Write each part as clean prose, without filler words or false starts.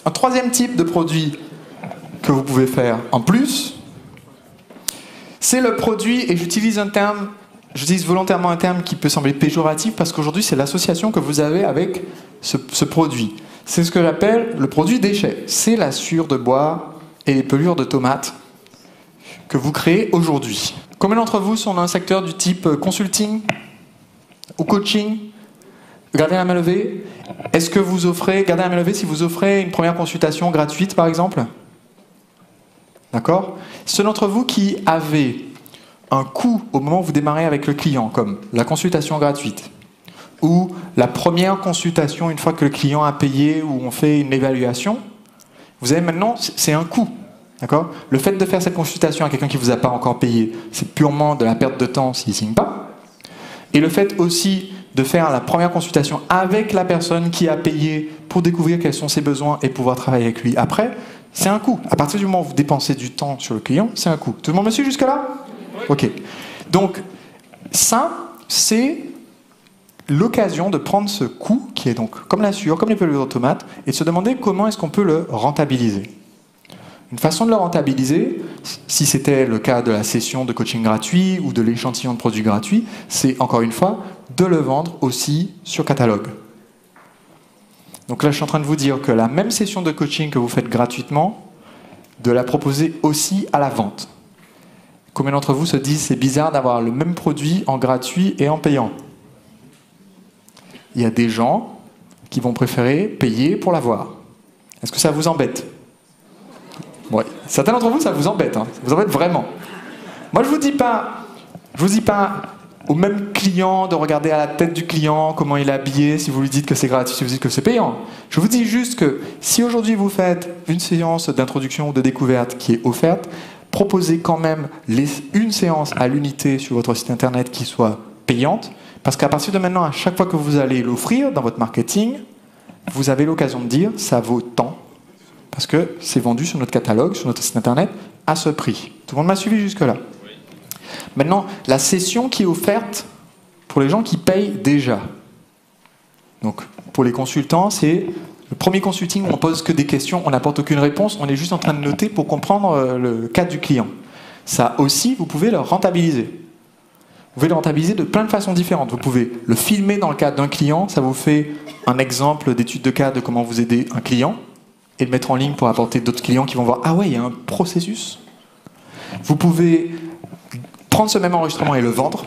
Un troisième type de produit que vous pouvez faire en plus, c'est le produit, et j'utilise volontairement un terme qui peut sembler péjoratif parce qu'aujourd'hui c'est l'association que vous avez avec ce produit. C'est ce que j'appelle le produit déchet. C'est la sciure de bois et les pelures de tomates que vous créez aujourd'hui. Combien d'entre vous sont dans un secteur du type consulting ou coaching? Gardez la main levée. Est-ce que vous offrez, gardez la main levée si vous offrez une première consultation gratuite par exemple? D'accord? Ceux d'entre vous qui avaient un coût au moment où vous démarrez avec le client, comme la consultation gratuite, ou la première consultation une fois que le client a payé, où on fait une évaluation, vous avez maintenant, c'est un coût. D'accord? Le fait de faire cette consultation à quelqu'un qui ne vous a pas encore payé, c'est purement de la perte de temps s'il ne signe pas. Et le fait aussi de faire la première consultation avec la personne qui a payé pour découvrir quels sont ses besoins et pouvoir travailler avec lui après, c'est un coût. À partir du moment où vous dépensez du temps sur le client, c'est un coût. Tout le monde me suit jusque-là? Ok. Donc, ça, c'est l'occasion de prendre ce coût, qui est donc comme la sciure, comme les pelures de tomates, et de se demander comment est-ce qu'on peut le rentabiliser. Une façon de le rentabiliser, si c'était le cas de la session de coaching gratuit ou de l'échantillon de produits gratuits, c'est encore une fois de le vendre aussi sur catalogue. Donc là, je suis en train de vous dire que la même session de coaching que vous faites gratuitement, de la proposer aussi à la vente. Combien d'entre vous se disent c'est bizarre d'avoir le même produit en gratuit et en payant? Il y a des gens qui vont préférer payer pour l'avoir. Est-ce que ça vous embête? Ouais. Certains d'entre vous, ça vous embête, hein. Ça vous embête vraiment. Moi, je vous dis pas au même client de regarder à la tête du client comment il est habillé, si vous lui dites que c'est gratuit, si vous dites que c'est payant. Je vous dis juste que si aujourd'hui vous faites une séance d'introduction ou de découverte qui est offerte, proposez quand même une séance à l'unité sur votre site internet qui soit payante, parce qu'à partir de maintenant, à chaque fois que vous allez l'offrir dans votre marketing, vous avez l'occasion de dire ça vaut tant. Parce que c'est vendu sur notre catalogue, sur notre site internet, à ce prix. Tout le monde m'a suivi jusque-là? Oui. Maintenant, la session qui est offerte pour les gens qui payent déjà. Donc, pour les consultants, c'est le premier consulting où on ne pose que des questions, on n'apporte aucune réponse, on est juste en train de noter pour comprendre le cas du client. Ça aussi, vous pouvez le rentabiliser. Vous pouvez le rentabiliser de plein de façons différentes. Vous pouvez le filmer dans le cadre d'un client, ça vous fait un exemple d'étude de cas de comment vous aider un client, et le mettre en ligne pour apporter d'autres clients qui vont voir « Ah ouais, il y a un processus ». Vous pouvez prendre ce même enregistrement et le vendre.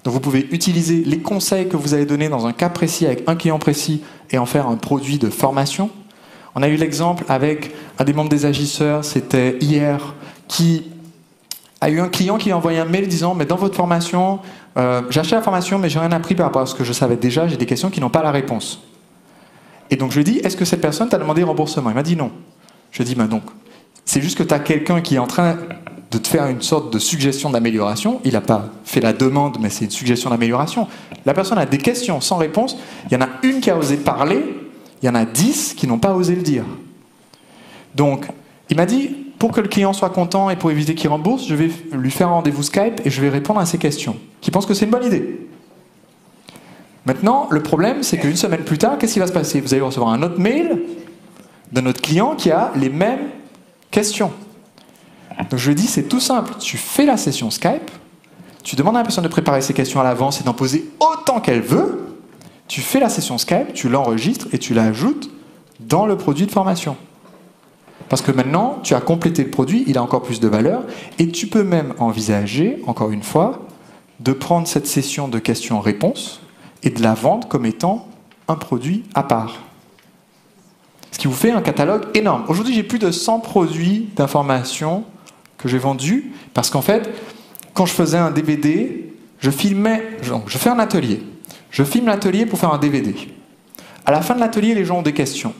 Donc vous pouvez utiliser les conseils que vous avez donnés dans un cas précis avec un client précis et en faire un produit de formation. On a eu l'exemple avec un des membres des agisseurs, c'était hier, qui a eu un client qui a envoyé un mail disant « Mais dans votre formation, j'ai acheté la formation mais j'ai rien appris par rapport à ce que je savais déjà, j'ai des questions qui n'ont pas la réponse ». Et donc je lui ai dit, est-ce que cette personne t'a demandé remboursement? Il m'a dit non. Je lui ai dit, ben donc, c'est juste que tu as quelqu'un qui est en train de te faire une sorte de suggestion d'amélioration. Il n'a pas fait la demande, mais c'est une suggestion d'amélioration. La personne a des questions sans réponse. Il y en a une qui a osé parler, il y en a 10 qui n'ont pas osé le dire. Donc, il m'a dit, pour que le client soit content et pour éviter qu'il rembourse, je vais lui faire un rendez-vous Skype et je vais répondre à ses questions. Qui pense que c'est une bonne idée? Maintenant, le problème, c'est qu'une semaine plus tard, qu'est-ce qui va se passer? Vous allez recevoir un autre mail de notre client qui a les mêmes questions. Donc je lui ai dit, c'est tout simple. Tu fais la session Skype, tu demandes à la personne de préparer ses questions à l'avance et d'en poser autant qu'elle veut. Tu fais la session Skype, tu l'enregistres et tu l'ajoutes dans le produit de formation. Parce que maintenant, tu as complété le produit, il a encore plus de valeur et tu peux même envisager, encore une fois, de prendre cette session de questions-réponses et de la vendre comme étant un produit à part. Ce qui vous fait un catalogue énorme. Aujourd'hui, j'ai plus de 100 produits d'information que j'ai vendus, parce qu'en fait, quand je faisais un DVD, je fais un atelier. Je filme l'atelier pour faire un DVD. À la fin de l'atelier, les gens ont des questions.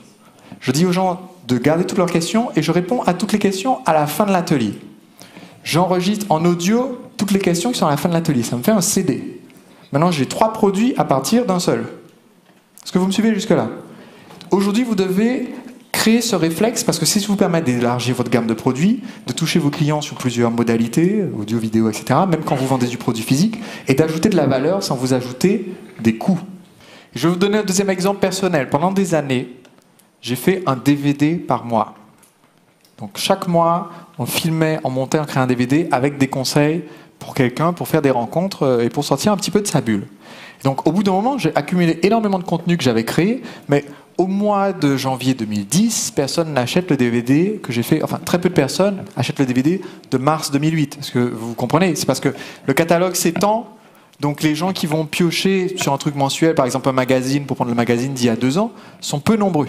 Je dis aux gens de garder toutes leurs questions et je réponds à toutes les questions à la fin de l'atelier. J'enregistre en audio toutes les questions qui sont à la fin de l'atelier. Ça me fait un CD. Maintenant, j'ai 3 produits à partir d'un seul. Est-ce que vous me suivez jusque-là? Aujourd'hui, vous devez créer ce réflexe parce que c'est ce qui vous permet d'élargir votre gamme de produits, de toucher vos clients sur plusieurs modalités, audio, vidéo, etc., même quand vous vendez du produit physique, et d'ajouter de la valeur sans vous ajouter des coûts. Je vais vous donner un deuxième exemple personnel. Pendant des années, j'ai fait un DVD par mois. Donc chaque mois, on filmait, on montait, on créait un DVD avec des conseils pour quelqu'un, pour faire des rencontres et pour sortir un petit peu de sa bulle. Donc au bout d'un moment, j'ai accumulé énormément de contenu que j'avais créé, mais au mois de janvier 2010, personne n'achète le DVD que j'ai fait, enfin très peu de personnes achètent le DVD de mars 2008. Est-ce que vous comprenez? C'est parce que le catalogue s'étend, donc les gens qui vont piocher sur un truc mensuel, par exemple un magazine, pour prendre le magazine d'il y a 2 ans, sont peu nombreux.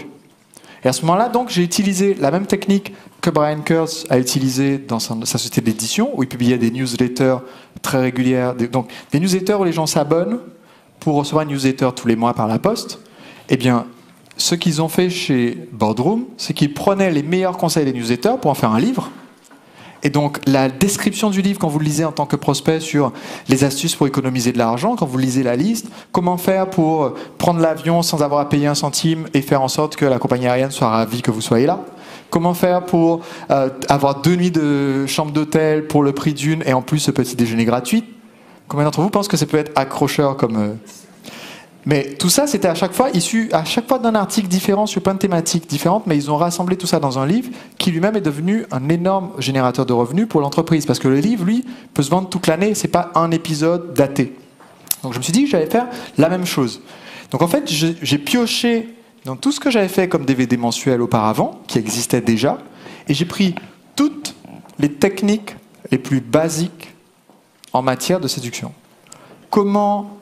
Et à ce moment-là, donc, j'ai utilisé la même technique que Brian Kurtz a utilisée dans sa société d'édition, où il publiait des newsletters très régulières, donc des newsletters où les gens s'abonnent pour recevoir une newsletter tous les mois par la poste. Eh bien, ce qu'ils ont fait chez Boardroom, c'est qu'ils prenaient les meilleurs conseils des newsletters pour en faire un livre. Et donc, la description du livre, quand vous le lisez en tant que prospect sur les astuces pour économiser de l'argent, quand vous lisez la liste, comment faire pour prendre l'avion sans avoir à payer un centime et faire en sorte que la compagnie aérienne soit ravie que vous soyez là, comment faire pour avoir 2 nuits de chambre d'hôtel pour le prix d'une et en plus ce petit déjeuner gratuit. Combien d'entre vous pensent que ça peut être accrocheur comme... Mais tout ça, c'était à chaque fois issu d'un article différent sur plein de thématiques différentes, mais ils ont rassemblé tout ça dans un livre qui lui-même est devenu un énorme générateur de revenus pour l'entreprise. Parce que le livre, lui, peut se vendre toute l'année, c'est pas un épisode daté. Donc je me suis dit que j'allais faire la même chose. Donc en fait, j'ai pioché dans tout ce que j'avais fait comme DVD mensuel auparavant, qui existait déjà, et j'ai pris toutes les techniques les plus basiques en matière de séduction. Comment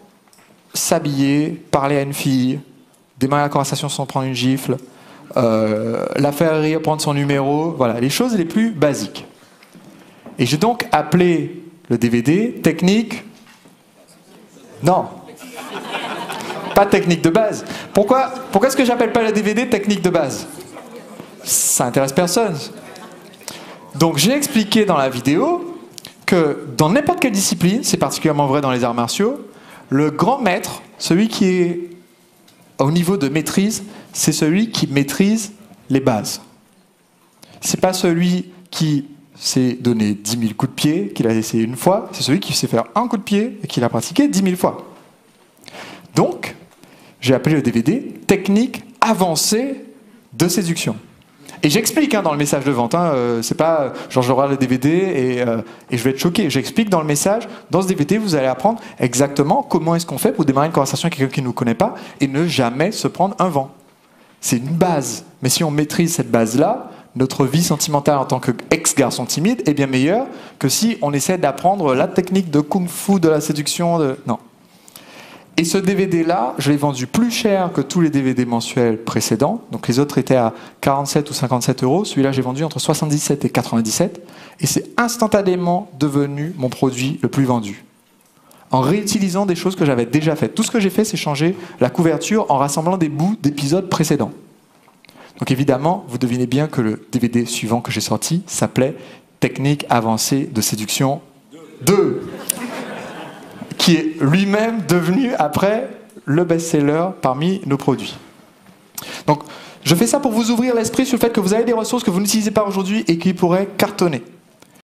s'habiller, parler à une fille, démarrer la conversation sans prendre une gifle, la faire rire, prendre son numéro, voilà, les choses les plus basiques. Et j'ai donc appelé le DVD technique... Non, pas technique de base. Pourquoi est-ce que j'appelle pas le DVD technique de base? Ça intéresse personne. Donc j'ai expliqué dans la vidéo que dans n'importe quelle discipline, c'est particulièrement vrai dans les arts martiaux, le grand maître, celui qui est au niveau de maîtrise, c'est celui qui maîtrise les bases. C'est pas celui qui s'est donné 10 000 coups de pied, qu'il a essayé une fois, c'est celui qui sait faire un coup de pied et qui l'a pratiqué 10 000 fois. Donc, j'ai appelé le DVD « Technique avancée de séduction ». Et j'explique dans le message de vente, c'est pas genre je regarde le DVD et je vais être choqué. J'explique dans le message, dans ce DVD, vous allez apprendre exactement comment est-ce qu'on fait pour démarrer une conversation avec quelqu'un qui ne nous connaît pas et ne jamais se prendre un vent. C'est une base. Mais si on maîtrise cette base-là, notre vie sentimentale en tant qu'ex-garçon timide est bien meilleure que si on essaie d'apprendre la technique de kung-fu de la séduction. Non. Et ce DVD-là, je l'ai vendu plus cher que tous les DVD mensuels précédents. Donc les autres étaient à 47 ou 57 euros. Celui-là, j'ai vendu entre 77 et 97. Et c'est instantanément devenu mon produit le plus vendu. En réutilisant des choses que j'avais déjà faites. Tout ce que j'ai fait, c'est changer la couverture en rassemblant des bouts d'épisodes précédents. Donc évidemment, vous devinez bien que le DVD suivant que j'ai sorti s'appelait « Technique avancée de séduction 2 ». Qui est lui-même devenu, après, le best-seller parmi nos produits. Donc, je fais ça pour vous ouvrir l'esprit sur le fait que vous avez des ressources que vous n'utilisez pas aujourd'hui et qui pourraient cartonner.